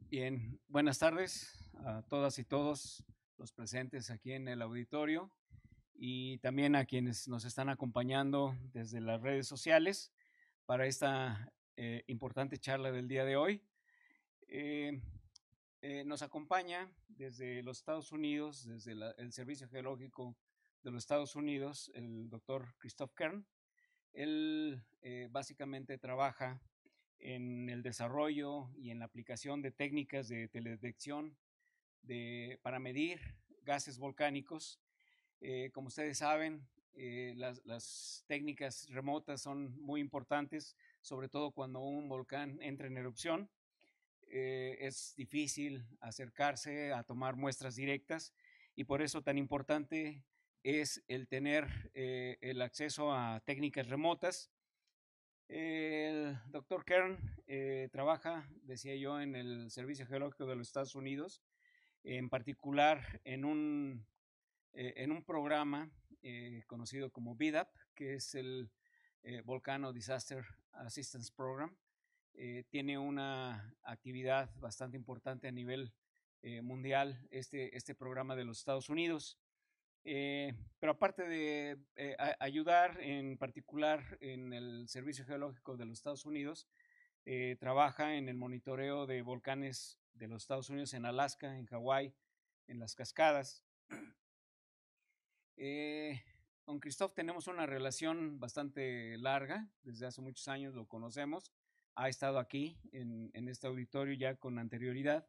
Bien, buenas tardes a todas y todos los presentes aquí en el auditorio y también a quienes nos están acompañando desde las redes sociales para esta importante charla del día de hoy. Eh, Nos acompaña desde los Estados Unidos, desde el Servicio Geológico de los Estados Unidos, el doctor Christoph Kern. Él básicamente trabaja en el desarrollo y en la aplicación de técnicas de teledetección para medir gases volcánicos. Como ustedes saben, las técnicas remotas son muy importantes, sobre todo cuando un volcán entra en erupción. Es difícil acercarse a tomar muestras directas y por eso tan importante es el tener el acceso a técnicas remotas. El doctor Kern trabaja, decía yo, en el Servicio Geológico de los Estados Unidos, en particular en un programa conocido como VDAP, que es el Volcano Disaster Assistance Program. Tiene una actividad bastante importante a nivel mundial este programa de los Estados Unidos. Pero aparte de ayudar en particular en el Servicio Geológico de los Estados Unidos, trabaja en el monitoreo de volcanes de los Estados Unidos en Alaska, en Hawái, en las cascadas. Con Christoph tenemos una relación bastante larga, desde hace muchos años lo conocemos, ha estado aquí en este auditorio ya con anterioridad,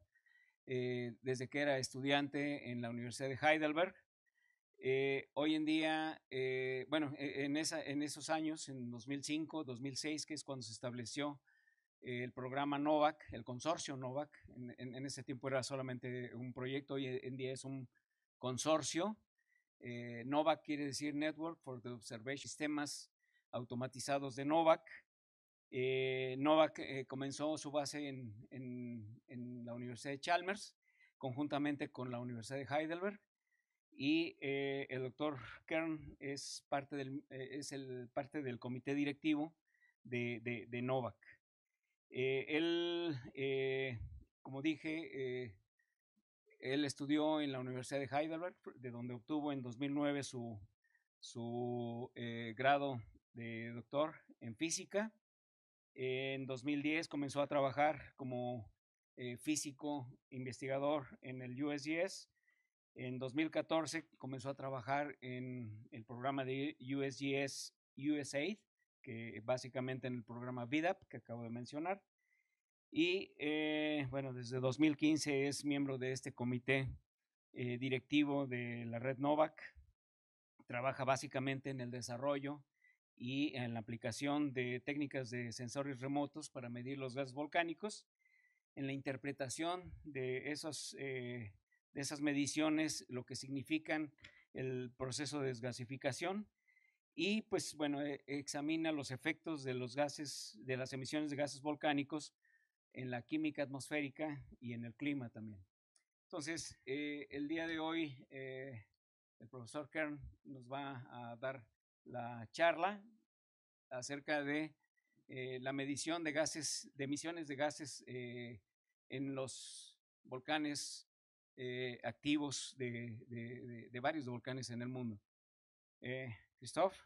desde que era estudiante en la Universidad de Heidelberg. Hoy en día, bueno, en esos años, en 2005, 2006, que es cuando se estableció el programa NOVAC, el consorcio NOVAC, en ese tiempo era solamente un proyecto, hoy en día es un consorcio. NOVAC quiere decir Network for the Observation, sistemas automatizados de NOVAC. NOVAC comenzó su base en la Universidad de Chalmers, conjuntamente con la Universidad de Heidelberg. Y el doctor Kern es parte del comité directivo de NOVAC. Él, como dije, él estudió en la Universidad de Heidelberg, de donde obtuvo en 2009 su grado de doctor en física. En 2010 comenzó a trabajar como físico investigador en el USGS. En 2014 comenzó a trabajar en el programa de USGS USAID, que básicamente en el programa VDAP que acabo de mencionar. Y bueno, desde 2015 es miembro de este comité directivo de la red NOVAC. Trabaja básicamente en el desarrollo y en la aplicación de técnicas de sensores remotos para medir los gases volcánicos, en la interpretación de esas mediciones, lo que significan el proceso de desgasificación y pues bueno, examina los efectos de los gases, de las emisiones de gases volcánicos en la química atmosférica y en el clima también. Entonces, el día de hoy el profesor Kern nos va a dar la charla acerca de la medición de gases, de emisiones de gases en los volcanes activos de varios volcanes en el mundo. Christoph,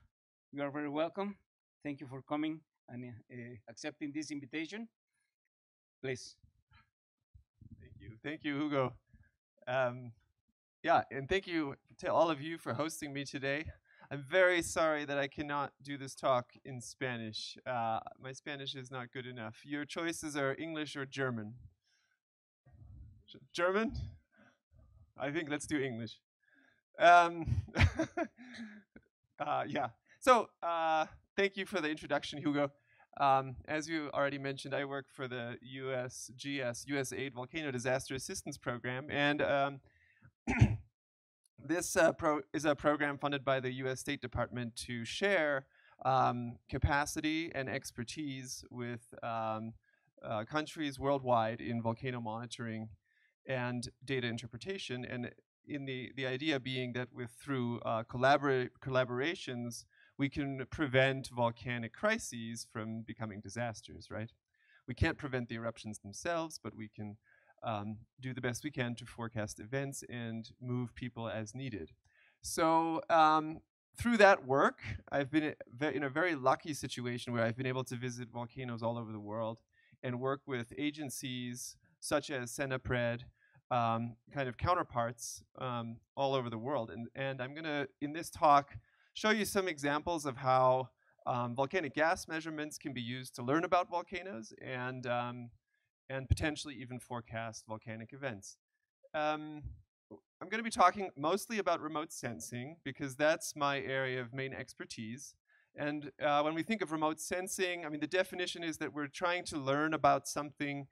you are very welcome. Thank you for coming and accepting this invitation. Please. Thank you, Hugo. Yeah, and thank you to all of you for hosting me today. I'm very sorry that I cannot do this talk in Spanish. My Spanish is not good enough. Your choices are English or German. German? I think let's do English. Yeah. So thank you for the introduction, Hugo. As you already mentioned, I work for the USAID Volcano Disaster Assistance Program, and this is a program funded by the U.S. State Department to share capacity and expertise with countries worldwide in volcano monitoring and data interpretation, and in the idea being that through collaborations, we can prevent volcanic crises from becoming disasters, right? We can't prevent the eruptions themselves, but we can do the best we can to forecast events and move people as needed. So through that work, I've been in a very lucky situation where I've been able to visit volcanoes all over the world and work with agencies such as Senapred, kind of counterparts all over the world. And I'm going to, in this talk, show you some examples of how volcanic gas measurements can be used to learn about volcanoes and potentially even forecast volcanic events. I'm going to be talking mostly about remote sensing because that's my area of main expertise. And when we think of remote sensing, I mean, the definition is that we're trying to learn about something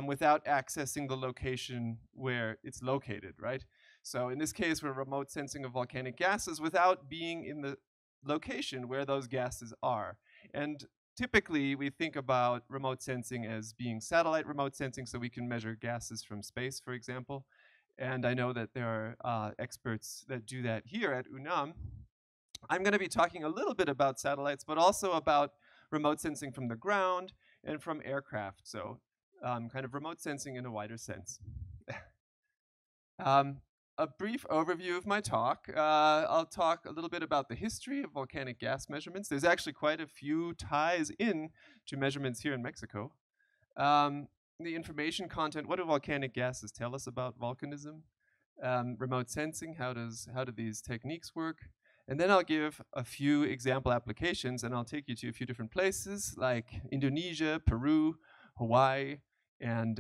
without accessing the location where it's located, right? So in this case, we're remote sensing of volcanic gases without being in the location where those gases are. And typically, we think about remote sensing as being satellite remote sensing, so we can measure gases from space, for example. And I know that there are experts that do that here at UNAM. I'm going to be talking a little bit about satellites, but also about remote sensing from the ground and from aircraft, so kind of remote sensing in a wider sense. A brief overview of my talk. I'll talk a little bit about the history of volcanic gas measurements. There's actually quite a few ties in to measurements here in Mexico. The information content, what do volcanic gases tell us about volcanism? Remote sensing, how do these techniques work? And then I'll give a few example applications, and I'll take you to a few different places like Indonesia, Peru, Hawaii, and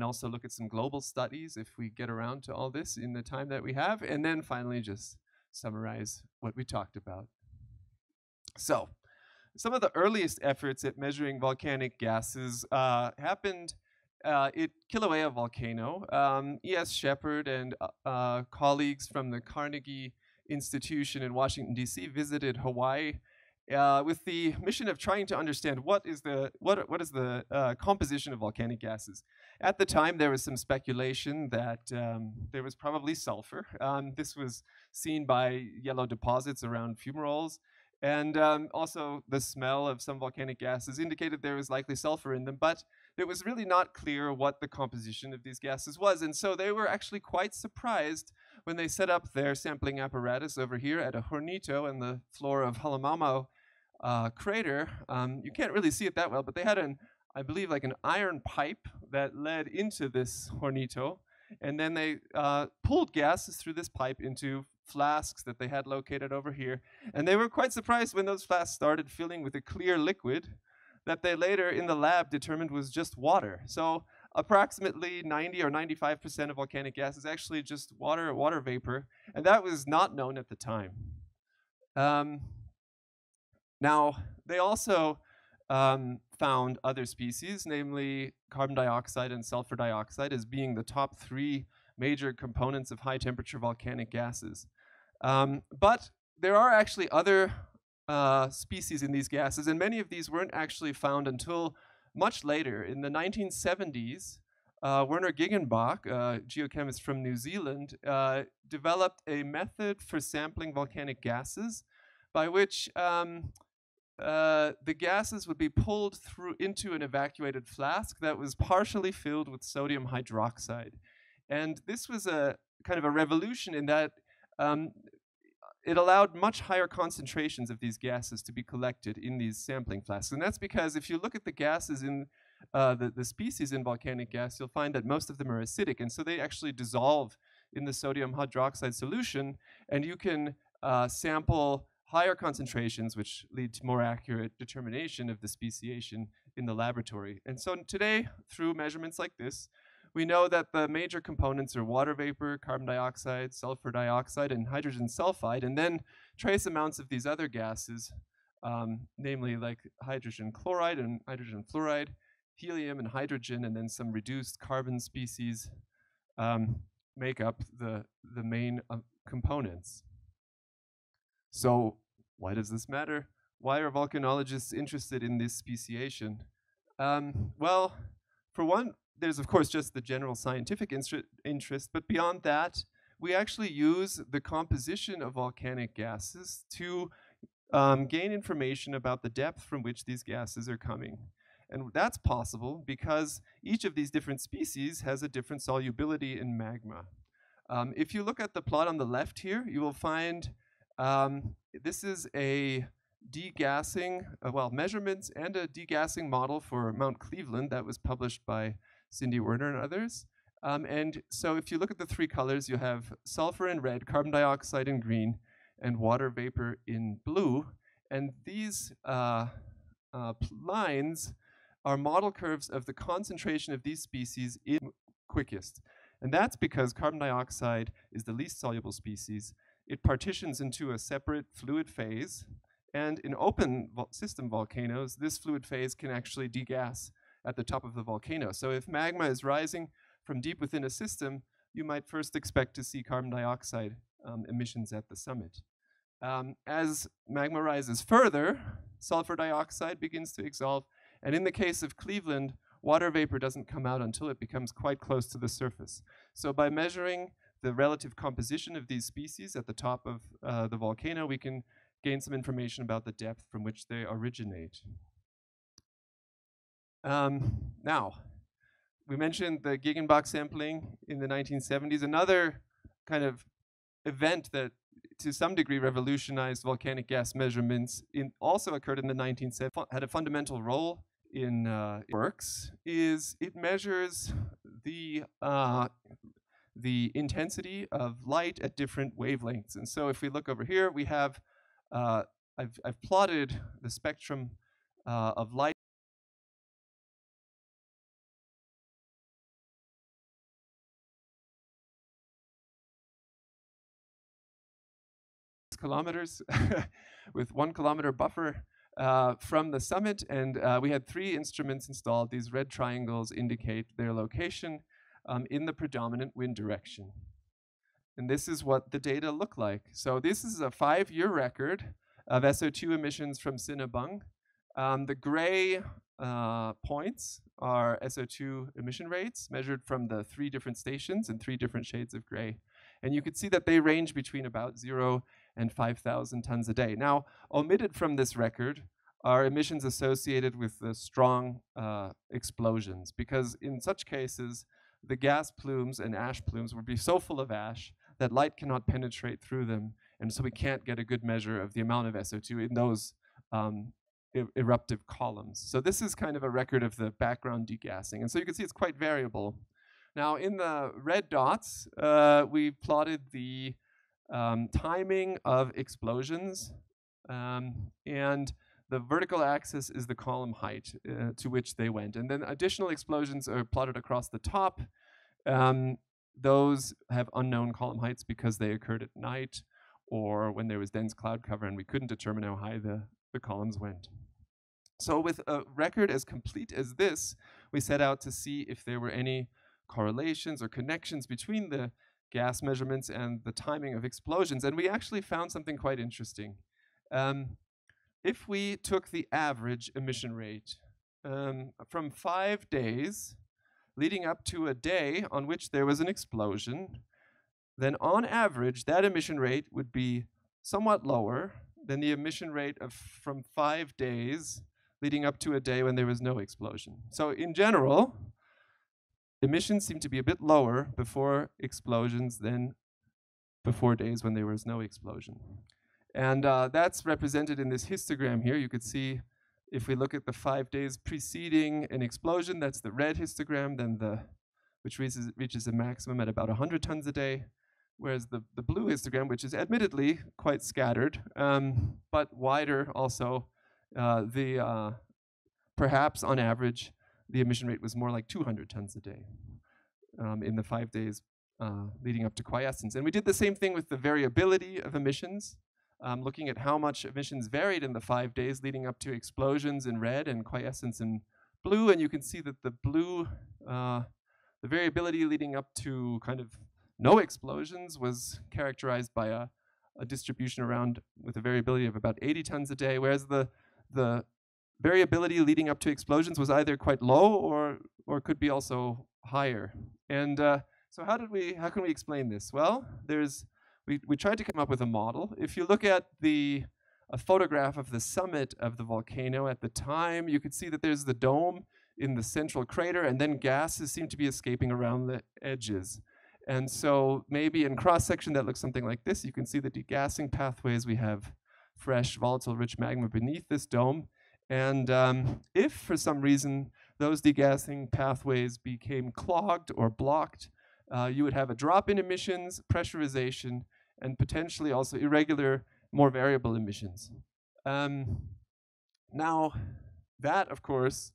also look at some global studies if we get around to all this in the time that we have, and then finally just summarize what we talked about. So, some of the earliest efforts at measuring volcanic gases happened at Kilauea volcano. E.S. Shepard and colleagues from the Carnegie Institution in Washington, D.C. visited Hawaii with the mission of trying to understand what is the composition of volcanic gases. At the time, there was some speculation that there was probably sulfur. This was seen by yellow deposits around fumaroles. And also the smell of some volcanic gases indicated there was likely sulfur in them, but it was really not clear what the composition of these gases was. And so they were actually quite surprised when they set up their sampling apparatus over here at a hornito in the floor of Halemaumau crater. You can't really see it that well, but they had I believe like an iron pipe that led into this hornito. And then they pulled gases through this pipe into flasks that they had located over here. And they were quite surprised when those flasks started filling with a clear liquid that they later in the lab determined was just water. So approximately 90 or 95% of volcanic gas is actually just water vapor. And that was not known at the time. Now, they also found other species, namely carbon dioxide and sulfur dioxide, as being the top 3 major components of high temperature volcanic gases. But there are actually other species in these gases, and many of these weren't actually found until much later. In the 1970s, Werner Giggenbach, a geochemist from New Zealand, developed a method for sampling volcanic gases by which the gases would be pulled through into an evacuated flask that was partially filled with sodium hydroxide. And this was a kind of a revolution in that it allowed much higher concentrations of these gases to be collected in these sampling flasks. And that's because if you look at the gases in the species in volcanic gas, you'll find that most of them are acidic. And so they actually dissolve in the sodium hydroxide solution. And you can sample higher concentrations, which lead to more accurate determination of the speciation in the laboratory. And so today, through measurements like this, we know that the major components are water vapor, carbon dioxide, sulfur dioxide, and hydrogen sulfide, and then trace amounts of these other gases, namely like hydrogen chloride and hydrogen fluoride, helium and hydrogen, and then some reduced carbon species make up the main components. So why does this matter? Why are volcanologists interested in this speciation? Well, for one, there's of course just the general scientific interest, but beyond that, we actually use the composition of volcanic gases to gain information about the depth from which these gases are coming. And that's possible because each of these different species has a different solubility in magma. If you look at the plot on the left here, you will find this is a degassing, measurements and a degassing model for Mount Cleveland that was published by Cindy Werner and others. And so if you look at the three colors, you have sulfur in red, carbon dioxide in green, and water vapor in blue. And these lines are model curves of the concentration of these species in quickest. And that's because carbon dioxide is the least soluble species. It partitions into a separate fluid phase. And in open system volcanoes, this fluid phase can actually degas at the top of the volcano. So if magma is rising from deep within a system, you might first expect to see carbon dioxide emissions at the summit. As magma rises further, sulfur dioxide begins to exhaust. And in the case of Cleveland, water vapor doesn't come out until it becomes quite close to the surface. So by measuring the relative composition of these species at the top of the volcano, we can gain some information about the depth from which they originate. Now, we mentioned the Gegenbach sampling in the 1970s. Another kind of event that to some degree revolutionized volcanic gas measurements also occurred in the 1970s, had a fundamental role in works, is it measures the intensity of light at different wavelengths. And so if we look over here, we have, I've plotted the spectrum of light kilometers with 1 kilometer buffer from the summit. And we had 3 instruments installed. These red triangles indicate their location in the predominant wind direction. And this is what the data look like. So this is a 5-year record of SO2 emissions from Cinnabung. The gray points are SO2 emission rates measured from the 3 different stations in 3 different shades of gray. And you can see that they range between about 0 and 5,000 tons a day. Now, omitted from this record are emissions associated with the strong explosions, because in such cases, the gas plumes and ash plumes would be so full of ash that light cannot penetrate through them, and so we can't get a good measure of the amount of SO2 in those eruptive columns. So this is kind of a record of the background degassing, and so you can see it's quite variable. Now, in the red dots, we plotted the timing of explosions, and the vertical axis is the column height to which they went. And then additional explosions are plotted across the top. Those have unknown column heights because they occurred at night or when there was dense cloud cover and we couldn't determine how high the columns went. So with a record as complete as this, we set out to see if there were any correlations or connections between the gas measurements and the timing of explosions. And we actually found something quite interesting. If we took the average emission rate from 5 days leading up to a day on which there was an explosion, then on average, that emission rate would be somewhat lower than the emission rate from 5 days leading up to a day when there was no explosion. So in general, emissions seem to be a bit lower before explosions than before days when there was no explosion. And that's represented in this histogram here. You could see if we look at the 5 days preceding an explosion, that's the red histogram, then which reaches a maximum at about 100 tons a day, whereas the blue histogram, which is admittedly quite scattered, but wider also, perhaps on average, the emission rate was more like 200 tons a day in the 5 days leading up to quiescence. And we did the same thing with the variability of emissions, looking at how much emissions varied in the 5 days leading up to explosions in red and quiescence in blue. And you can see that the blue, the variability leading up to kind of no explosions was characterized by a distribution around with a variability of about 80 tons a day, whereas the variability leading up to explosions was either quite low or could be also higher. And so how can we explain this? Well, we tried to come up with a model. If you look at the a photograph of the summit of the volcano at the time. You could see that there's the dome in the central crater, and then gases seem to be escaping around the edges. And so maybe in cross-section that looks something like this. You can see the degassing pathways. We have fresh, volatile, rich magma beneath this dome. And if, for some reason, those degassing pathways became clogged or blocked, you would have a drop in emissions, pressurization, and potentially also irregular, more variable emissions. Now, that, of course,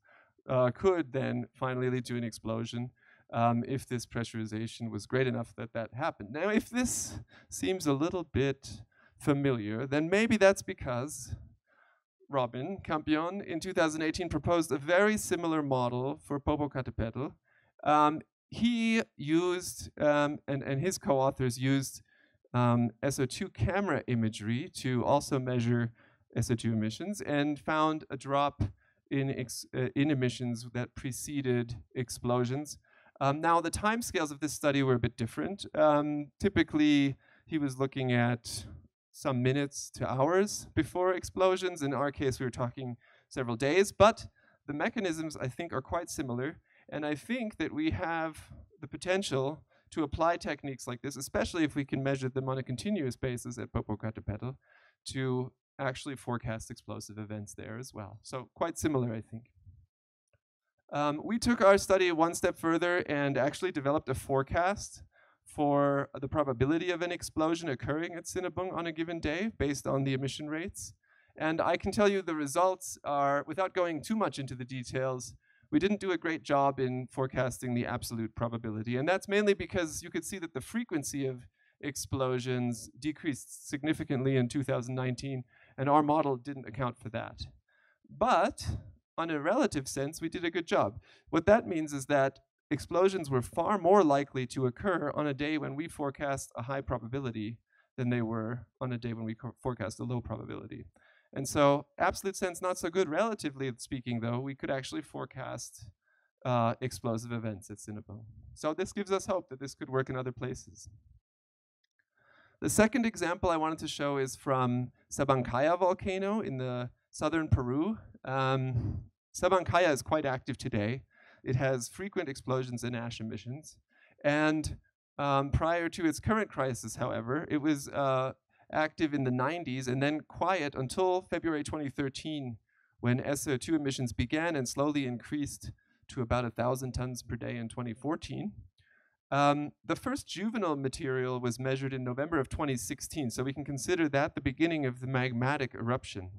could then finally lead to an explosion if this pressurization was great enough that that happened. Now, if this seems a little bit familiar, then maybe that's because Robin Campion in 2018 proposed a very similar model for Popocatépetl. He used, and his co-authors used SO2 camera imagery to also measure SO2 emissions and found a drop in emissions that preceded explosions. Now, the timescales of this study were a bit different. Typically, he was looking at some minutes to hours before explosions. In our case, we were talking several days, but the mechanisms, I think, are quite similar. And I think that we have the potential to apply techniques like this, especially if we can measure them on a continuous basis at Popocatépetl, to actually forecast explosive events there as well. So quite similar, I think. We took our study one step further and actually developed a forecast for the probability of an explosion occurring at Cinnabung on a given day based on the emission rates. And I can tell you the results are, without going too much into the details, we didn't do a great job in forecasting the absolute probability. And that's mainly because you could see that the frequency of explosions decreased significantly in 2019, and our model didn't account for that. But on a relative sense, we did a good job. What that means is that explosions were far more likely to occur on a day when we forecast a high probability than they were on a day when we forecast a low probability. And so, absolute sense, not so good. Relatively speaking, though, we could actually forecast explosive events at Cinnabung. So this gives us hope that this could work in other places. The second example I wanted to show is from Sabancaya volcano in the southern Peru. Sabancaya is quite active today. It has frequent explosions and ash emissions. And prior to its current crisis, however, it was active in the 90s and then quiet until February 2013, when SO2 emissions began and slowly increased to about 1,000 tons per day in 2014. The first juvenile material was measured in November of 2016, so we can consider that the beginning of the magmatic eruption.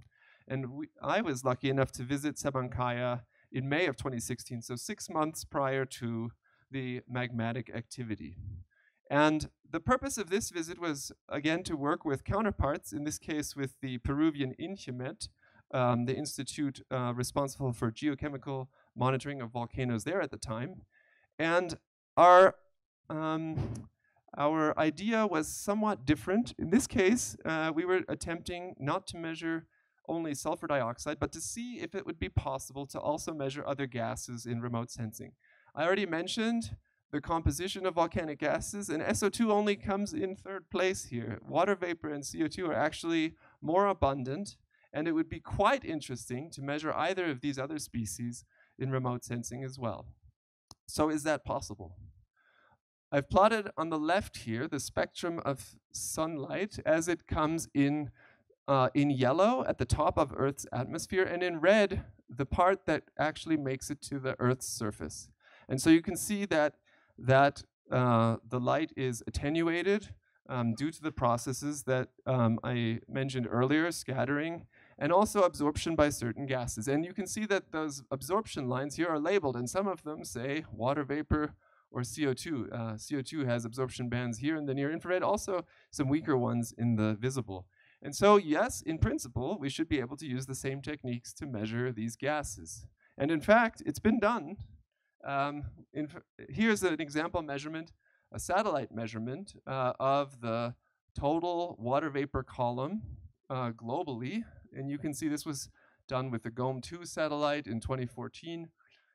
And I was lucky enough to visit Sabancaya in May of 2016, so 6 months prior to the magmatic activity. And the purpose of this visit was, again, to work with counterparts, in this case with the Peruvian INGEMET, the institute responsible for geochemical monitoring of volcanoes there at the time. And our idea was somewhat different. In this case, we were attempting not to measure only sulfur dioxide, but to see if it would be possible to also measure other gases in remote sensing. I already mentioned the composition of volcanic gases, and SO2 only comes in third place here. Water vapor and CO2 are actually more abundant, and it would be quite interesting to measure either of these other species in remote sensing as well. So is that possible? I've plotted on the left here the spectrum of sunlight as it comes in yellow at the top of Earth's atmosphere, and in red, the part that actually makes it to the Earth's surface. And so you can see that the light is attenuated due to the processes that I mentioned earlier, scattering, and also absorption by certain gases. And you can see that those absorption lines here are labeled, and some of them say water vapor or CO2. CO2 has absorption bands here in the near infrared, also some weaker ones in the visible. And so, yes, in principle, we should be able to use the same techniques to measure these gases. And in fact, it's been done. Here's an example measurement, a satellite measurement of the total water vapor column globally. And you can see this was done with the GOM-2 satellite in 2014.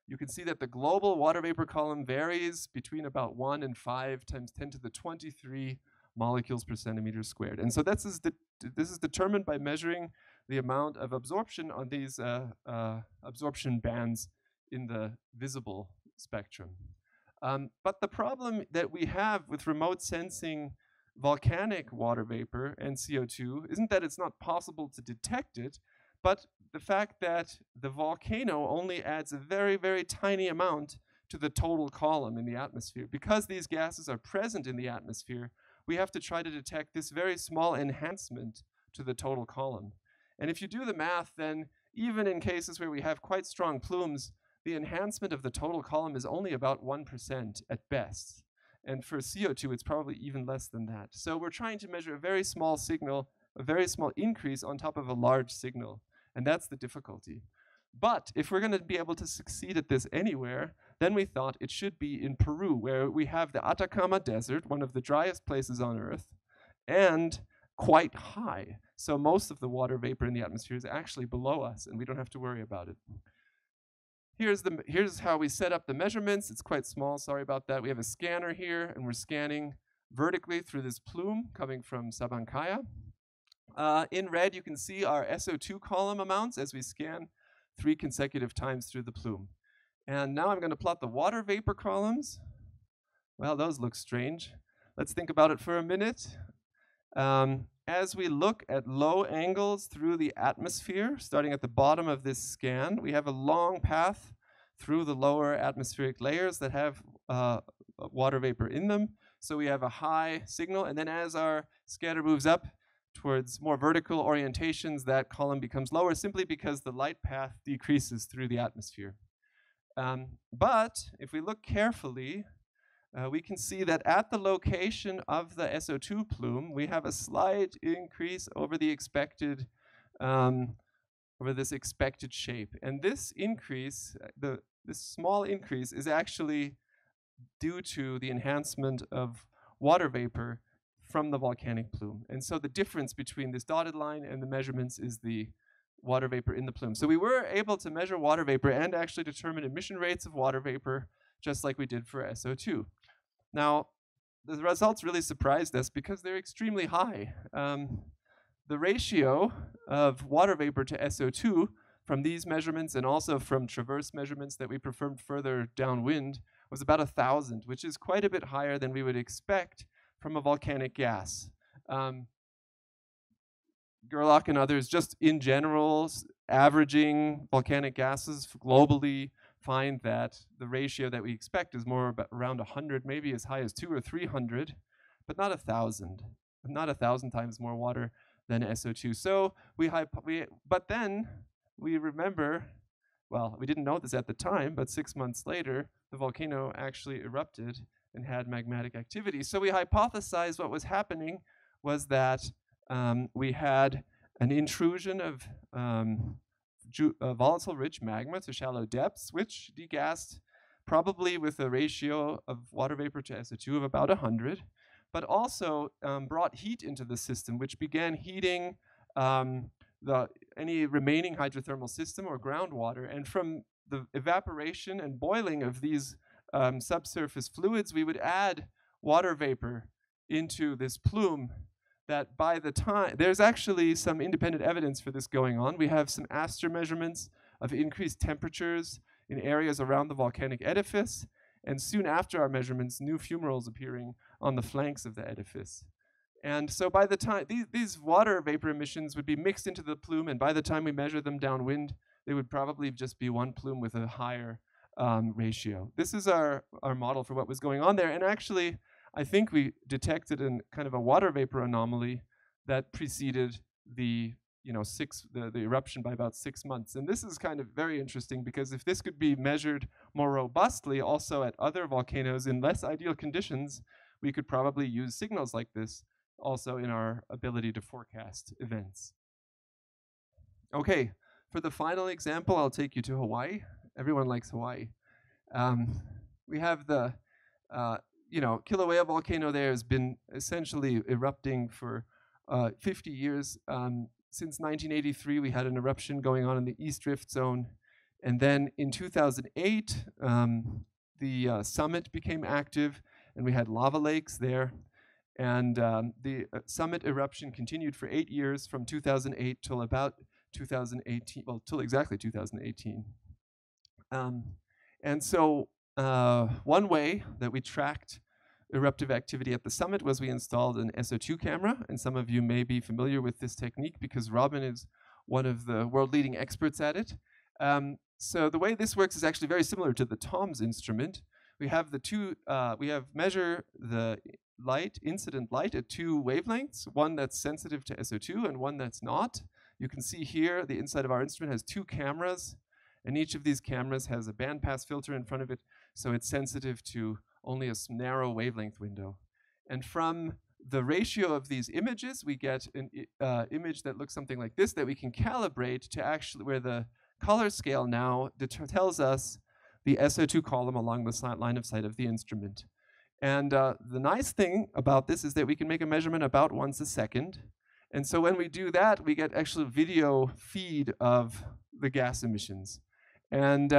You can see that the global water vapor column varies between about 1 and 5 times 10 to the 23 molecules per centimeter squared. And so this is determined by measuring the amount of absorption on these absorption bands in the visible spectrum. But the problem that we have with remote sensing volcanic water vapor and CO2 isn't that it's not possible to detect it, but the fact that the volcano only adds a very, very tiny amount to the total column in the atmosphere. Because these gases are present in the atmosphere, we have to try to detect this very small enhancement to the total column. And if you do the math, then even in cases where we have quite strong plumes, the enhancement of the total column is only about 1% at best. And for CO2, it's probably even less than that. So we're trying to measure a very small signal, a very small increase on top of a large signal. And that's the difficulty. But if we're going to be able to succeed at this anywhere, then we thought it should be in Peru, where we have the Atacama Desert, one of the driest places on Earth, and quite high. So most of the water vapor in the atmosphere is actually below us, and we don't have to worry about it. Here's how we set up the measurements. It's quite small, sorry about that. We have a scanner here, and we're scanning vertically through this plume coming from Sabancaya. In red, you can see our SO2 column amounts as we scan 3 consecutive times through the plume. And now I'm going to plot the water vapor columns. Well, those look strange. Let's think about it for a minute. As we look at low angles through the atmosphere, starting at the bottom of this scan, we have a long path through the lower atmospheric layers that have water vapor in them. So we have a high signal, and then as our scatter moves up towards more vertical orientations, that column becomes lower simply because the light path decreases through the atmosphere. But if we look carefully, we can see that at the location of the SO2 plume, we have a slight increase over the expected, over this expected shape. And this increase, this small increase, is actually due to the enhancement of water vapor from the volcanic plume. And so the difference between this dotted line and the measurements is the water vapor in the plume. So we were able to measure water vapor and actually determine emission rates of water vapor, just like we did for SO2. Now, the results really surprised us because they're extremely high. The ratio of water vapor to SO2 from these measurements and also from traverse measurements that we performed further downwind was about 1,000, which is quite a bit higher than we would expect from a volcanic gas. Gerlach and others, just in general, averaging volcanic gases globally, find that the ratio that we expect is more about around 100, maybe as high as 200 or 300, but not 1,000. Not 1,000 times more water than SO2. So but then we remember, well, we didn't know this at the time, but 6 months later, the volcano actually erupted and had magmatic activity. So we hypothesized what was happening was that we had an intrusion of volatile-rich magma to shallow depths, which degassed probably with a ratio of water vapor to SO2 of about 100, but also brought heat into the system, which began heating any remaining hydrothermal system or groundwater. And from the evaporation and boiling of these subsurface fluids, we would add water vapor into this plume that by the time, there's actually some independent evidence for this going on. We have some aster measurements of increased temperatures in areas around the volcanic edifice, and soon after our measurements, new fumaroles appearing on the flanks of the edifice. And so by the time, these water vapor emissions would be mixed into the plume, and by the time we measure them downwind, they would probably just be one plume with a higher ratio. This is our model for what was going on there, and actually, I think we detected in kind of a water vapor anomaly that preceded the eruption by about 6 months. And this is kind of very interesting because if this could be measured more robustly also at other volcanoes in less ideal conditions, we could probably use signals like this also in our ability to forecast events. Okay, for the final example, I'll take you to Hawaii. Everyone likes Hawaii. We have the Kilauea volcano there has been essentially erupting for 50 years. Since 1983, we had an eruption going on in the East Rift Zone. And then in 2008, the summit became active, and we had lava lakes there. And the summit eruption continued for 8 years, from 2008 till about 2018, well, till exactly 2018. And so one way that we tracked eruptive activity at the summit was we installed an SO2 camera, and some of you may be familiar with this technique because Robin is one of the world-leading experts at it. So the way this works is actually very similar to the TOMS instrument. We have measure the light, incident light, at 2 wavelengths, one that's sensitive to SO2 and one that's not. You can see here the inside of our instrument has 2 cameras, and each of these cameras has a bandpass filter in front of it, so it's sensitive to only a narrow wavelength window. And from the ratio of these images, we get an image that looks something like this that we can calibrate to actually where the color scale now tells us the SO2 column along the line of sight of the instrument. And the nice thing about this is that we can make a measurement about once a second. And so when we do that, we get actually video feed of the gas emissions. And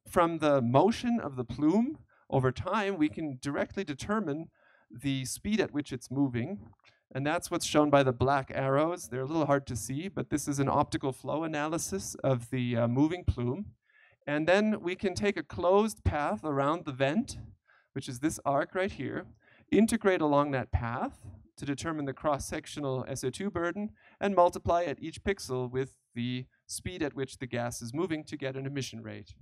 from the motion of the plume over time, we can directly determine the speed at which it's moving. And that's what's shown by the black arrows. They're a little hard to see, but this is an optical flow analysis of the moving plume. And then we can take a closed path around the vent, which is this arc right here, integrate along that path to determine the cross-sectional SO2 burden, and multiply at each pixel with the speed at which the gas is moving to get an emission rate.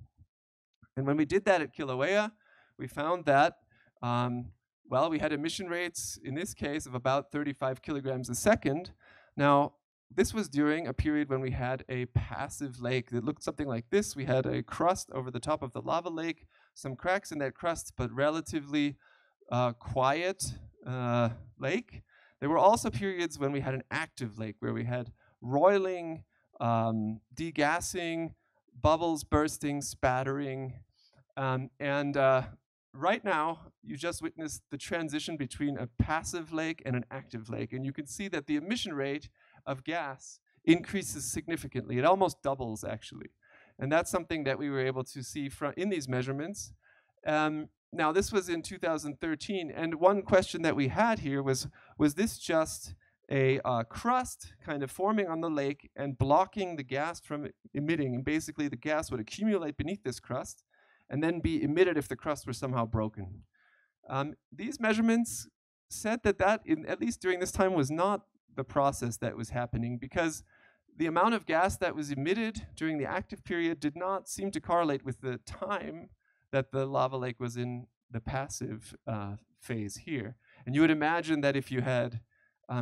And when we did that at Kilauea, we found that, well, we had emission rates, in this case, of about 35 kilograms a second. Now, this was during a period when we had a passive lake that looked something like this. We had a crust over the top of the lava lake, some cracks in that crust, but relatively quiet lake. There were also periods when we had an active lake, where we had roiling, degassing, bubbles bursting, spattering. Right now, you just witnessed the transition between a passive lake and an active lake. And you can see that the emission rate of gas increases significantly. It almost doubles, actually. And that's something that we were able to see in these measurements. Now, this was in 2013. And one question that we had here was this just a crust kind of forming on the lake and blocking the gas from emitting? And basically, the gas would accumulate beneath this crust and then be emitted if the crust were somehow broken. These measurements said that at least during this time, was not the process that was happening, because the amount of gas that was emitted during the active period did not seem to correlate with the time that the lava lake was in the passive phase here. And you would imagine that if you had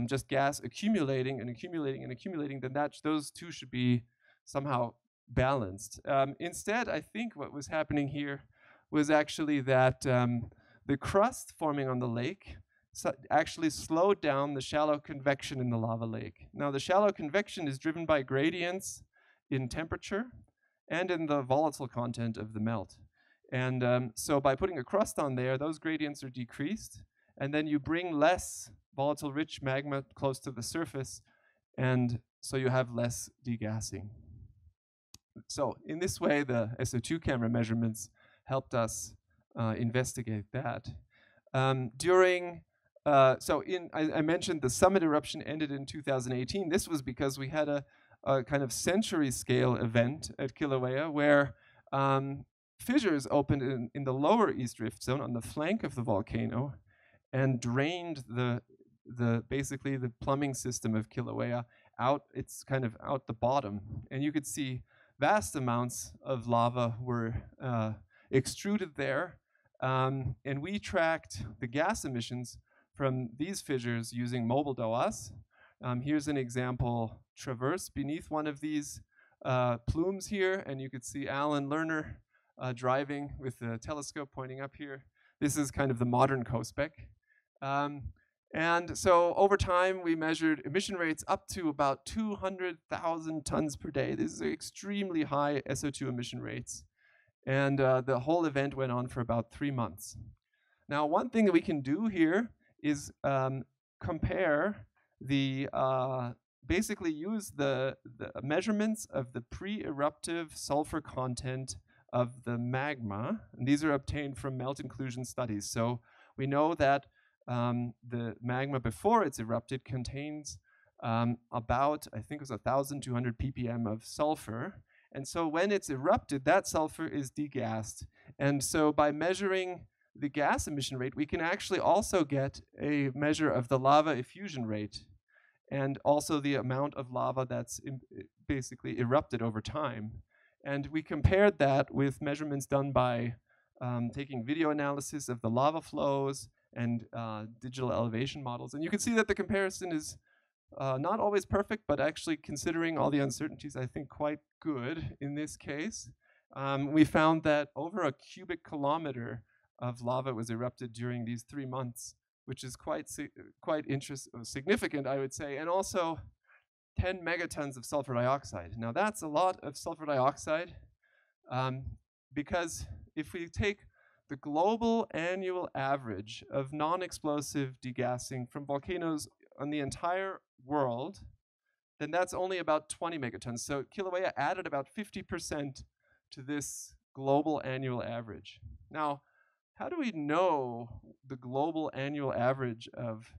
just gas accumulating and accumulating and accumulating, then those two should be somehow balanced. Instead, I think what was happening here was actually that the crust forming on the lake actually slowed down the shallow convection in the lava lake. Now, the shallow convection is driven by gradients in temperature and in the volatile content of the melt. And so by putting a crust on there, those gradients are decreased, and then you bring less volatile rich magma close to the surface, and so you have less degassing. So in this way, the SO2 camera measurements helped us investigate that. I mentioned the summit eruption ended in 2018. This was because we had a kind of century scale event at Kilauea where fissures opened in the lower east rift zone on the flank of the volcano and drained basically the plumbing system of Kilauea out. It's kind of out the bottom, and you could see vast amounts of lava were extruded there, and we tracked the gas emissions from these fissures using mobile DOAS. Here's an example traverse beneath one of these plumes here, and you could see Alan Lerner driving with the telescope pointing up here. This is kind of the modern COSPEC. And so over time, we measured emission rates up to about 200,000 tons per day. These are extremely high SO2 emission rates. And the whole event went on for about 3 months. Now, one thing that we can do here is compare basically use the measurements of the pre-eruptive sulfur content of the magma. And these are obtained from melt inclusion studies. So we know that the magma before it's erupted contains about, I think it was 1,200 ppm of sulfur. And so when it's erupted, that sulfur is degassed. And so by measuring the gas emission rate, we can actually also get a measure of the lava effusion rate and also the amount of lava that's basically erupted over time. And we compared that with measurements done by taking video analysis of the lava flows and digital elevation models. And you can see that the comparison is not always perfect, but actually considering all the uncertainties, I think quite good in this case. We found that over a cubic kilometer of lava was erupted during these 3 months, which is quite significant, I would say, and also 10 megatons of sulfur dioxide. Now that's a lot of sulfur dioxide because if we take the global annual average of non-explosive degassing from volcanoes on the entire world, then that's only about 20 megatons. So Kilauea added about 50% to this global annual average. Now, how do we know the global annual average of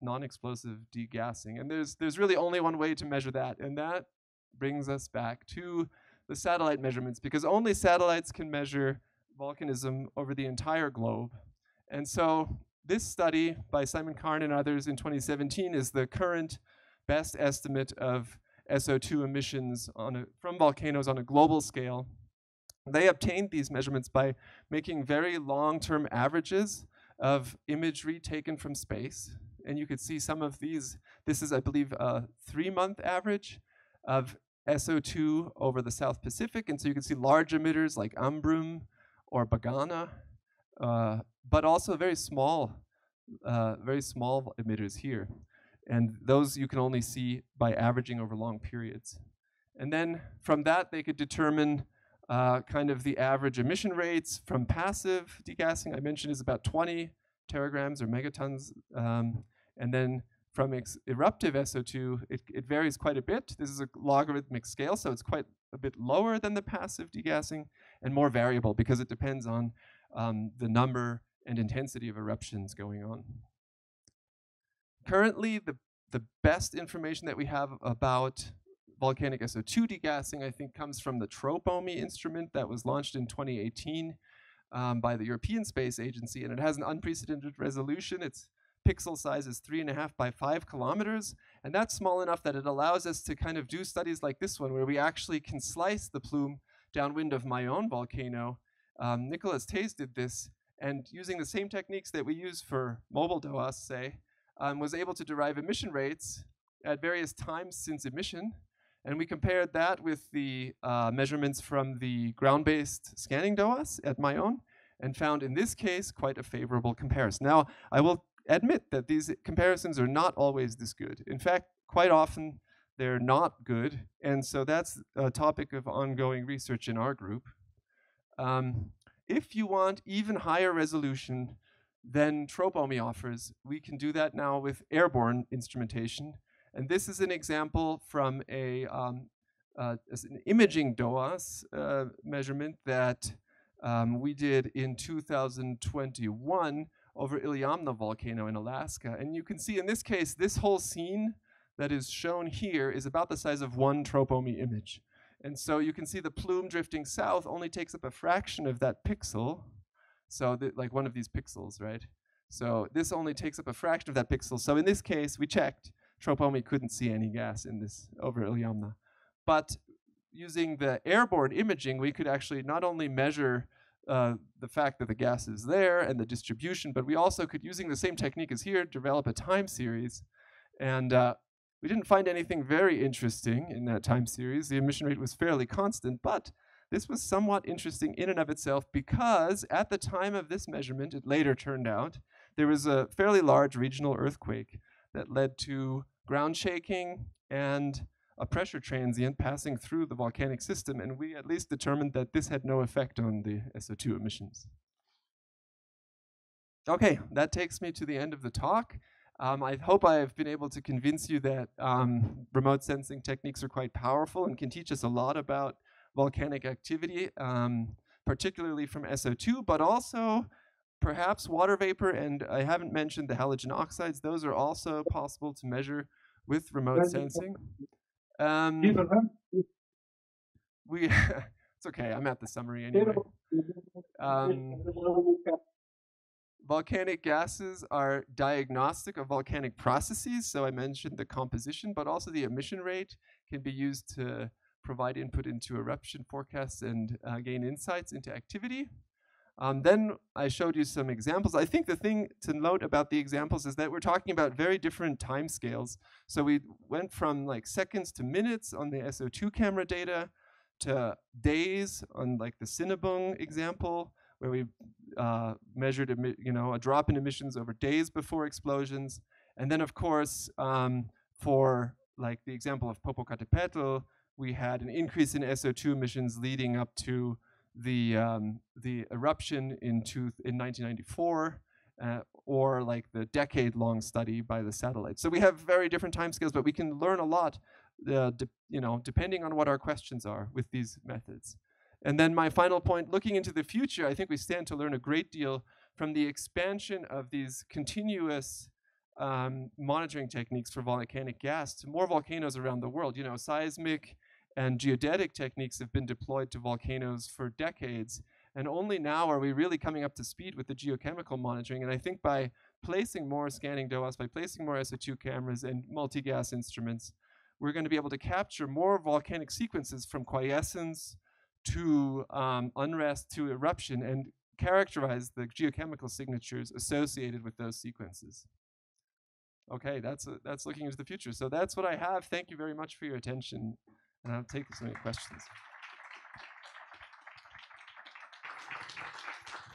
non-explosive degassing? And there's really only one way to measure that, and that brings us back to the satellite measurements, because only satellites can measure volcanism over the entire globe. And so this study by Simon Kern and others in 2017 is the current best estimate of SO2 emissions from volcanoes on a global scale. They obtained these measurements by making very long-term averages of imagery taken from space. And you could see some of these. This is, I believe, a 3-month average of SO2 over the South Pacific. And so you can see large emitters like Umbrum or Bagana, but also very small emitters here. And those you can only see by averaging over long periods. And then from that, they could determine kind of the average emission rates from passive degassing, I mentioned, is about 20 teragrams or megatons. And then from eruptive SO2, it varies quite a bit. This is a logarithmic scale, so it's quite a bit lower than the passive degassing and more variable because it depends on the number and intensity of eruptions going on. Currently, the best information that we have about volcanic SO2 degassing, I think, comes from the TROPOMI instrument that was launched in 2018 by the European Space Agency, and it has an unprecedented resolution. Its pixel size is 3.5 by 5 kilometers, and that's small enough that it allows us to kind of do studies like this one, where we actually can slice the plume downwind of my own volcano. Nicholas Tays did this, and using the same techniques that we use for mobile DOAS, say, was able to derive emission rates at various times since emission. And we compared that with the measurements from the ground-based scanning DOAS at my own, and found in this case quite a favorable comparison. Now, I will admit that these comparisons are not always this good. In fact, quite often they're not good, and so that's a topic of ongoing research in our group. If you want even higher resolution than TROPOMI offers, we can do that now with airborne instrumentation. And this is an example from an imaging DOAS measurement that we did in 2021 over Iliamna volcano in Alaska. And you can see in this case, this whole scene that is shown here is about the size of one TROPOMI image. And so you can see the plume drifting south only takes up a fraction of that pixel. So like one of these pixels, right? So this only takes up a fraction of that pixel. So in this case, we checked. TROPOMI couldn't see any gas in this over Iliamna. But using the airborne imaging, we could actually not only measure the fact that the gas is there and the distribution, but we also could, using the same technique as here, develop a time series. And we didn't find anything very interesting in that time series. The emission rate was fairly constant, but this was somewhat interesting in and of itself because at the time of this measurement, it later turned out, there was a fairly large regional earthquake that led to ground shaking and a pressure transient passing through the volcanic system, and we at least determined that this had no effect on the SO2 emissions. Okay, that takes me to the end of the talk. I hope I've been able to convince you that remote sensing techniques are quite powerful and can teach us a lot about volcanic activity, particularly from SO2, but also perhaps water vapor, and I haven't mentioned the halogen oxides. Those are also possible to measure with remote sensing. It's okay, I'm at the summary anyway. Volcanic gases are diagnostic of volcanic processes. So I mentioned the composition, but also the emission rate can be used to provide input into eruption forecasts and gain insights into activity. Then I showed you some examples. I think the thing to note about the examples is that we're talking about very different time scales. So we went from like seconds to minutes on the SO2 camera data to days on like the Cinnabung example, where we measured a drop in emissions over days before explosions. And then of course, for like the example of Popocatépetl, we had an increase in SO2 emissions leading up to the eruption in 1994, or like the decade-long study by the satellite. So we have very different timescales, but we can learn a lot, depending on what our questions are with these methods. And then my final point, looking into the future, I think we stand to learn a great deal from the expansion of these continuous monitoring techniques for volcanic gas to more volcanoes around the world. Seismic and geodetic techniques have been deployed to volcanoes for decades, and only now are we really coming up to speed with the geochemical monitoring. And I think by placing more scanning DOAS, by placing more SO2 cameras and multi-gas instruments, we're going to be able to capture more volcanic sequences from quiescence to unrest to eruption and characterize the geochemical signatures associated with those sequences. Okay, that's looking into the future. So that's what I have. Thank you very much for your attention. And I'll take some questions.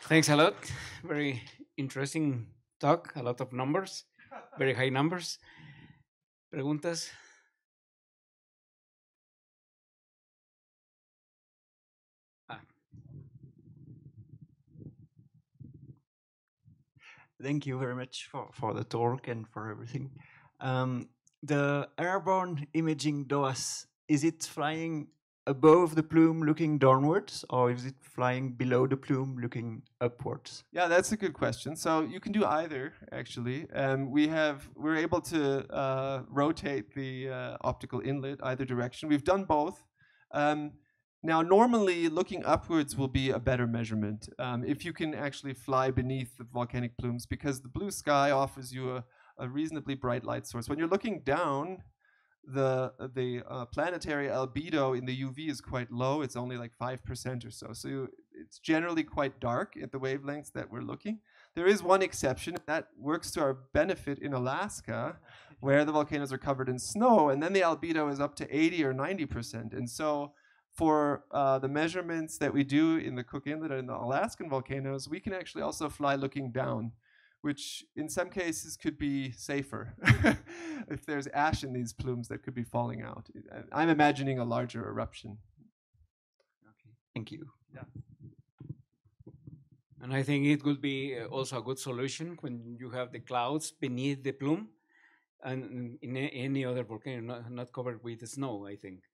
Thanks a lot. Very interesting talk. A lot of numbers, very high numbers. ¿Preguntas? Thank you very much for the talk and for everything. The airborne imaging DOAS, is it flying above the plume looking downwards, or is it flying below the plume looking upwards? Yeah, that's a good question. So you can do either, actually. We're able to rotate the optical inlet either direction. We've done both. Now, normally, looking upwards will be a better measurement if you can actually fly beneath the volcanic plumes, because the blue sky offers you a reasonably bright light source. When you're looking down, the planetary albedo in the UV is quite low. It's only like 5% or so. So it's generally quite dark at the wavelengths that we're looking. There is one exception that works to our benefit in Alaska, where the volcanoes are covered in snow, and then the albedo is up to 80 or 90%. And so for the measurements that we do in the Cook Inlet and the Alaskan volcanoes, we can actually also fly looking down, which in some cases could be safer if there's ash in these plumes that could be falling out. I'm imagining a larger eruption. Okay, thank you. Yeah. And I think it would be also a good solution when you have the clouds beneath the plume and in any other volcano not covered with snow, I think.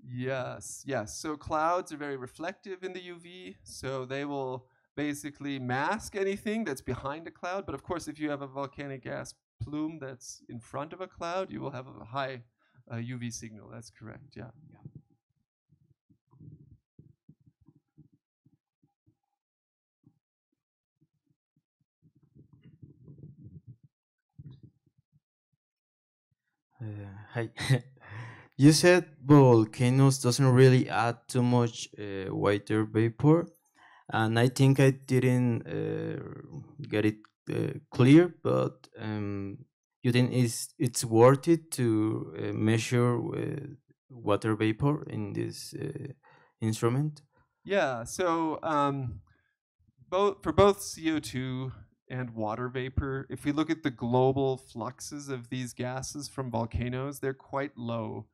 Yes, yes. So clouds are very reflective in the UV, so they will basically mask anything that's behind a cloud. But of course, if you have a volcanic gas plume that's in front of a cloud, you will have a high UV signal. That's correct, yeah. Hi. You said volcanoes doesn't really add too much water vapor, and I think I didn't get it clear, but you think it's worth it to measure water vapor in this instrument? Yeah, so for both CO2 and water vapor, if we look at the global fluxes of these gases from volcanoes, they're quite low.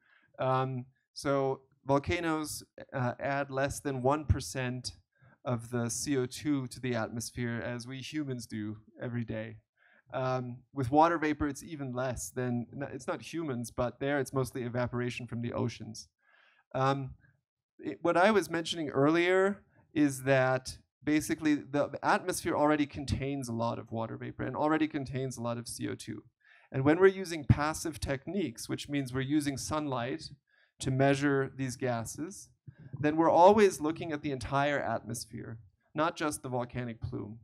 So volcanoes add less than 1% of the CO2 to the atmosphere, as we humans do every day. With water vapor, it's even less than, it's not humans, but there it's mostly evaporation from the oceans. What I was mentioning earlier is that basically the atmosphere already contains a lot of water vapor and already contains a lot of CO2. And when we're using passive techniques, which means we're using sunlight to measure these gases, then we're always looking at the entire atmosphere, not just the volcanic plume.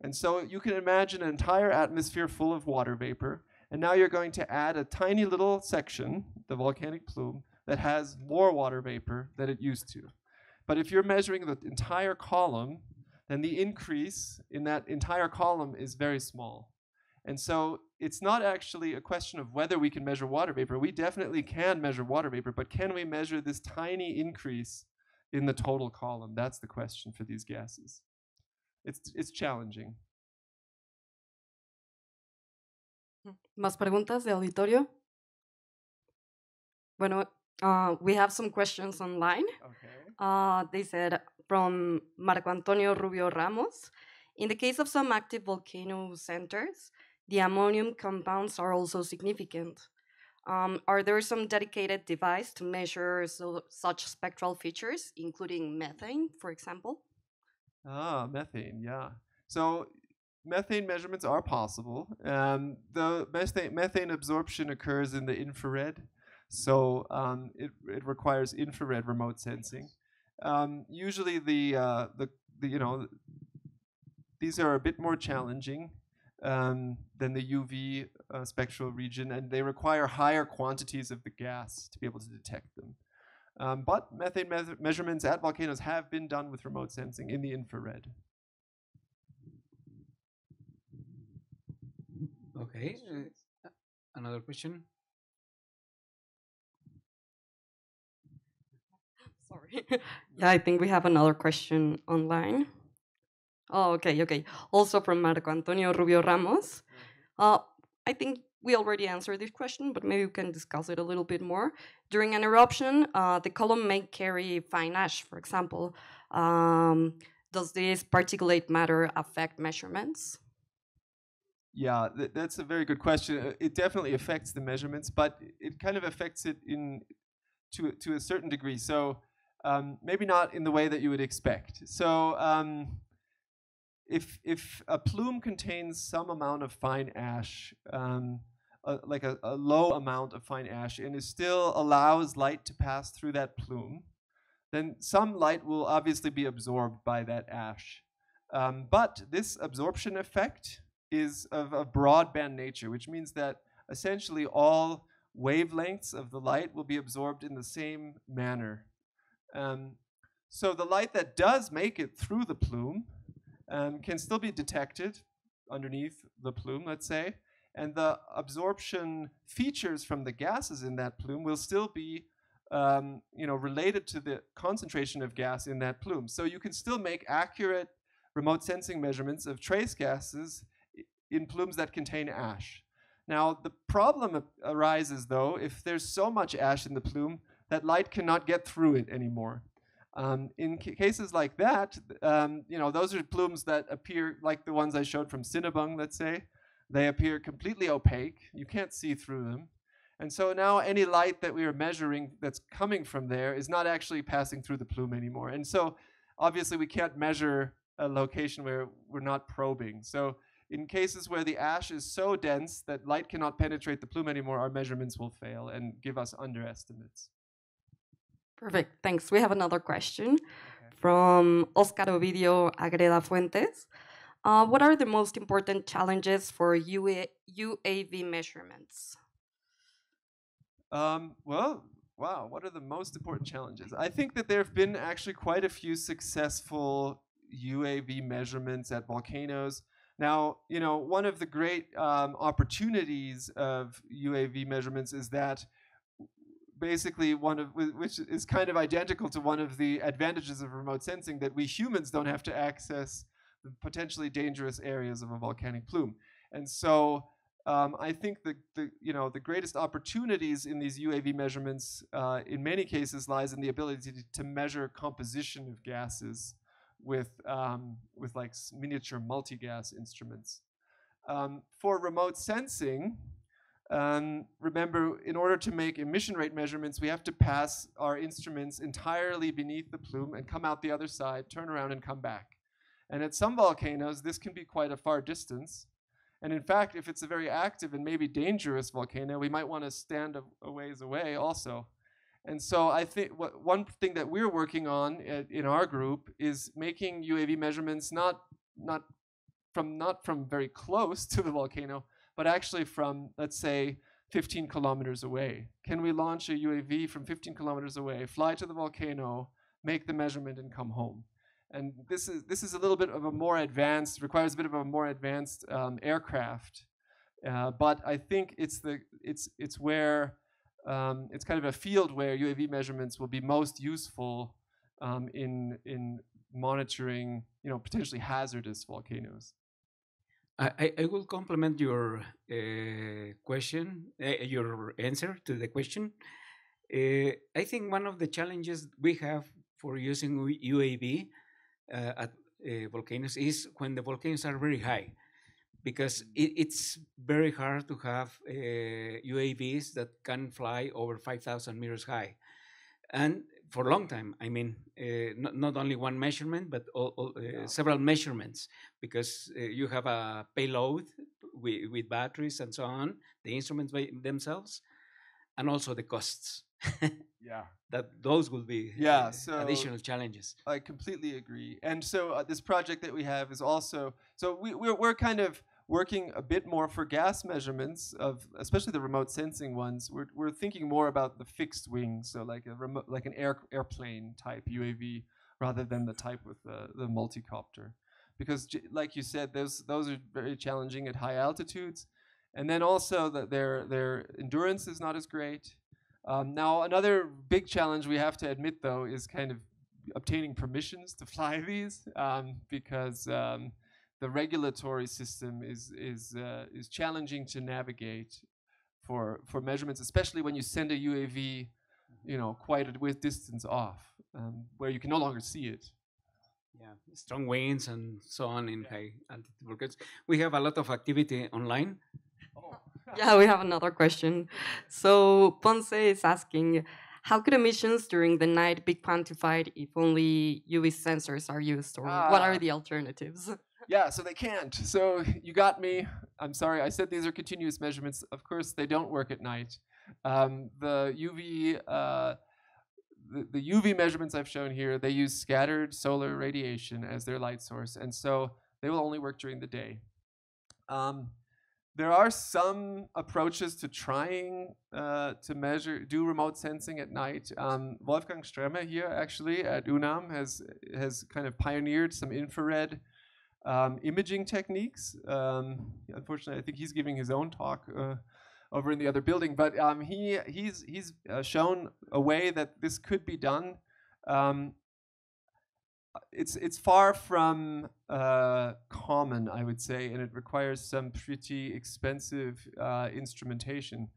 And so you can imagine an entire atmosphere full of water vapor, and now you're going to add a tiny little section, the volcanic plume, that has more water vapor than it used to. But if you're measuring the entire column, then the increase in that entire column is very small. And so it's not actually a question of whether we can measure water vapor. We definitely can measure water vapor, but can we measure this tiny increase in the total column? That's the question for these gases. It's challenging. ¿Más preguntas de auditorio? Bueno, we have some questions online. Okay. They said from Marco Antonio Rubio Ramos, in the case of some active volcano centers, the ammonium compounds are also significant. Are there some dedicated device to measure such spectral features, including methane, for example? Methane, yeah. So methane measurements are possible. The methane absorption occurs in the infrared, so it requires infrared remote sensing. Usually these are a bit more challenging than the UV spectral region, and they require higher quantities of the gas to be able to detect them. But methane measurements at volcanoes have been done with remote sensing in the infrared. Okay, another question. Sorry. Yeah, I think we have another question online. Oh, okay. Also from Marco Antonio Rubio Ramos. I think we already answered this question, but maybe we can discuss it a little bit more. During an eruption, the column may carry fine ash, for example. Does this particulate matter affect measurements? Yeah, that's a very good question. It definitely affects the measurements, but it kind of affects it to a certain degree. So maybe not in the way that you would expect. So if a plume contains some amount of fine ash, like a low amount of fine ash, and it still allows light to pass through that plume, then some light will obviously be absorbed by that ash. But this absorption effect is of a broadband nature, which means that essentially all wavelengths of the light will be absorbed in the same manner. So the light that does make it through the plume can still be detected underneath the plume, let's say, and the absorption features from the gases in that plume will still be related to the concentration of gas in that plume. So you can still make accurate remote sensing measurements of trace gases in plumes that contain ash. Now, the problem arises, though, if there's so much ash in the plume that light cannot get through it anymore. In cases like that, those are plumes that appear like the ones I showed from Cinnabung, let's say. They appear completely opaque. You can't see through them. And so now any light that we are measuring that's coming from there is not actually passing through the plume anymore. And so obviously we can't measure a location where we're not probing. So in cases where the ash is so dense that light cannot penetrate the plume anymore, our measurements will fail and give us underestimates. Perfect, thanks. We have another question from Oscar Ovidio Agreda Fuentes. What are the most important challenges for UAV measurements? What are the most important challenges? I think that there have been actually quite a few successful UAV measurements at volcanoes. Now, one of the great opportunities of UAV measurements is that basically which is kind of identical to one of the advantages of remote sensing, that we humans don't have to access the potentially dangerous areas of a volcanic plume. And so I think the greatest opportunities in these UAV measurements in many cases lies in the ability to measure composition of gases with like miniature multi-gas instruments. For remote sensing, remember, in order to make emission rate measurements, we have to pass our instruments entirely beneath the plume and come out the other side, turn around and come back. And at some volcanoes, this can be quite a far distance. And in fact, if it's a very active and maybe dangerous volcano, we might want to stand a ways away also. And so I think one thing that we're working on in our group is making UAV measurements not from very close to the volcano, but actually from, let's say, 15 kilometers away. Can we launch a UAV from 15 kilometers away, fly to the volcano, make the measurement, and come home? And this is a little bit of a more advanced, requires a bit of a more advanced aircraft. But I think it's where it's kind of a field where UAV measurements will be most useful in monitoring, potentially hazardous volcanoes. I will complement your question, your answer to the question. I think one of the challenges we have for using UAV at volcanoes is when the volcanoes are very high, because it's very hard to have UAVs that can fly over 5,000 meters high. And for a long time, I mean, not only one measurement, but several measurements, because you have a payload with batteries and so on, the instruments by themselves, and also the costs. Yeah. Those will be so additional challenges. I completely agree. And so this project that we have is also, so we're kind of working a bit more for gas measurements of, especially the remote sensing ones. We're thinking more about the fixed wing, so like an airplane type UAV rather than the type with the multicopter, because like you said, those are very challenging at high altitudes, and then also that their endurance is not as great. Now another big challenge we have to admit though is kind of obtaining permissions to fly these, because the regulatory system is challenging to navigate for measurements, especially when you send a UAV, quite a distance off, where you can no longer see it. Yeah, strong winds and so on in high altitude volcanoes. We have a lot of activity online. Yeah, we have another question. So Ponce is asking, how could emissions during the night be quantified if only UV sensors are used, or what are the alternatives? Yeah, so they can't. So you got me. I'm sorry. I said these are continuous measurements. Of course, they don't work at night. The UV measurements I've shown here, they use scattered solar radiation as their light source, and so they will only work during the day. There are some approaches to trying to do remote sensing at night. Wolfgang Stremme here, actually, at UNAM, has kind of pioneered some infrared imaging techniques. Unfortunately, I think he's giving his own talk over in the other building, but he's shown a way that this could be done. It's far from common, I would say, and it requires some pretty expensive instrumentation.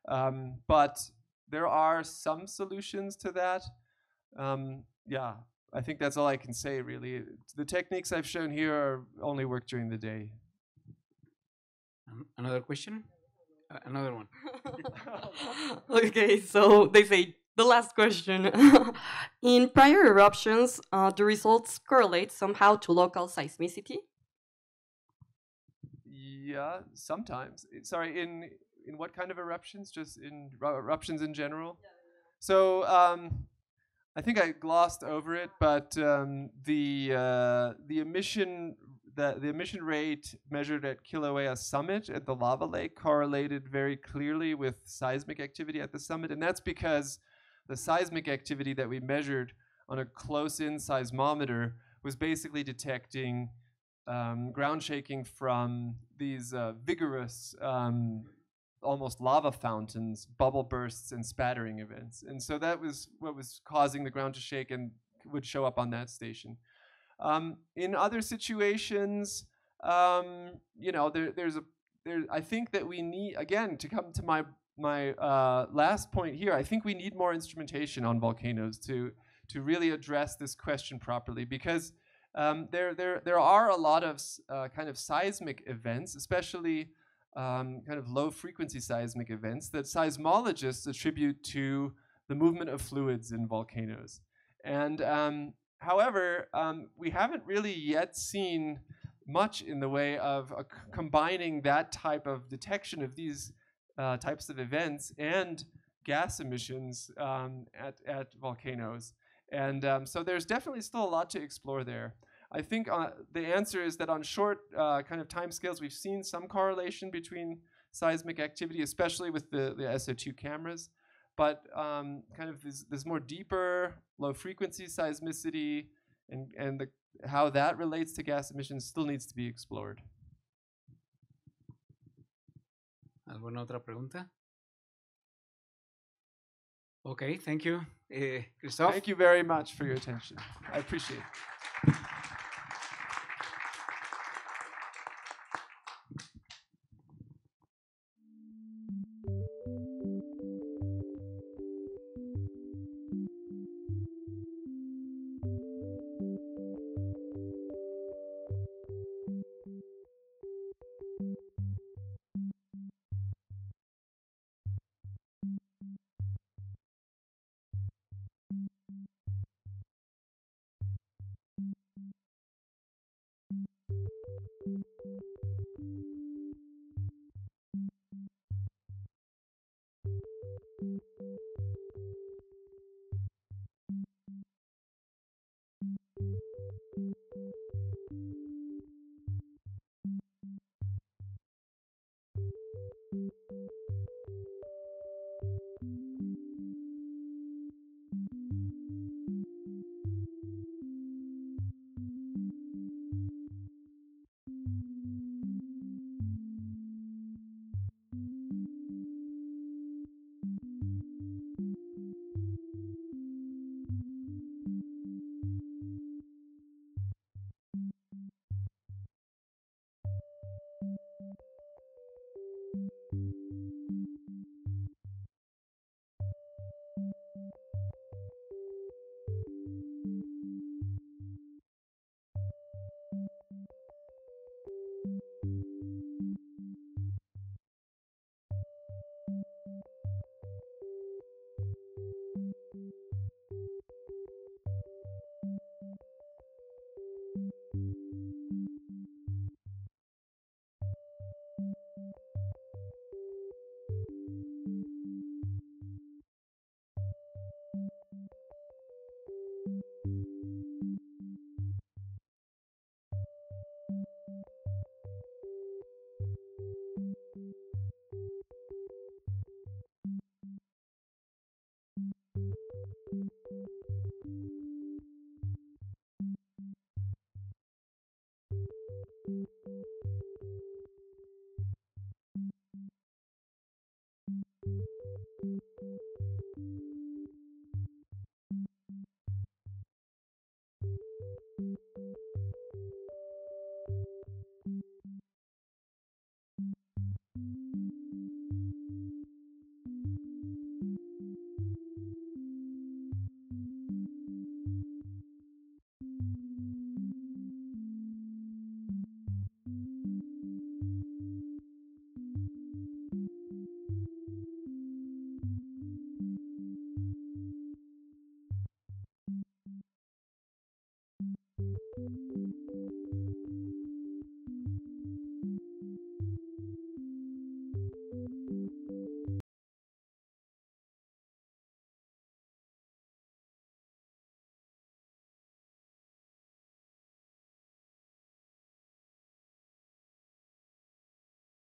But there are some solutions to that. Yeah, I think that's all I can say, really. The techniques I've shown here only work during the day. Another question? Another one. Okay, so they say, the last question. In prior eruptions, the results correlate somehow to local seismicity? Yeah, sometimes. Sorry, in what kind of eruptions? Just in eruptions in general? Yeah. So I think I glossed over it, but the emission rate measured at Kilauea Summit at the lava lake correlated very clearly with seismic activity at the summit, and that's because the seismic activity that we measured on a close-in seismometer was basically detecting ground shaking from these vigorous, almost lava fountains, bubble bursts, and spattering events. And so that was what was causing the ground to shake and would show up on that station. In other situations, I think that we need, again, to come to my last point here, I think we need more instrumentation on volcanoes to really address this question properly, because there are a lot of kind of seismic events, especially kind of low frequency seismic events, that seismologists attribute to the movement of fluids in volcanoes. And however, we haven't really yet seen much in the way of combining that type of detection of these types of events and gas emissions at volcanoes. And so there's definitely still a lot to explore there. I think the answer is that on short kind of timescales, we've seen some correlation between seismic activity, especially with the SO2 cameras. But kind of this more deeper, low frequency seismicity and how that relates to gas emissions still needs to be explored. ¿Alguna otra pregunta? Okay, thank you, Christoph. Thank you very much for your attention. I appreciate it.